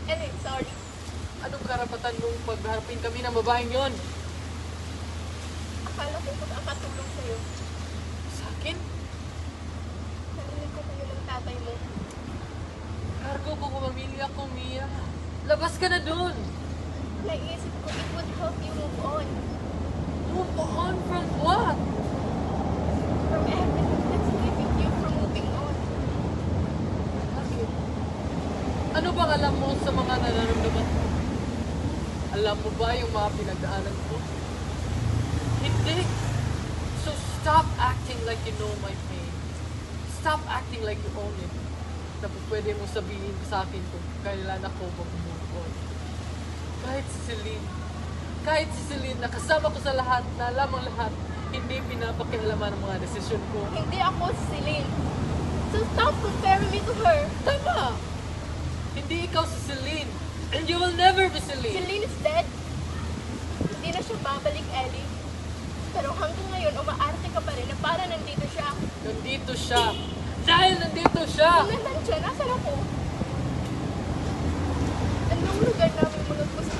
Ellie, sorry. Anong karapatan mong pagharapin kami ng babaeng yon? Akala ko makakatulong sa'yo. Sa akin? Narinig ko kayo ng tatay mo. Cargo ko pamilya ko, Mia. Labas ka na dun! Naisip ko it would help you move on Move on from what? from everything that's keeping you from moving on. Bakit? Ano bang alam mo sa mga nararamdaman ko? Alam mo ba yung mga pinagdaanan ko? Hindi. So stop acting like you know my pain. Stop acting like you own it. Na pwede mo sabihin sa akin kung kailan ako mag-move on. Kahit si Celine, nakasama ko sa lahat, na alam ang lahat, hindi pinapakialaman ang mga desisyon ko. Hindi ako si Celine. So stop comparing me to her. Tama! Hindi ikaw si Celine. And you will never be Celine. Celine is dead. Hindi na siya babalik, Ellie. Pero hanggang ngayon, umaarte ka pa rin na para nandito siya. Nandito siya. Dahil nandito siya. Kung nandun siya, nasan ako? Anong lugar namin magagpo sa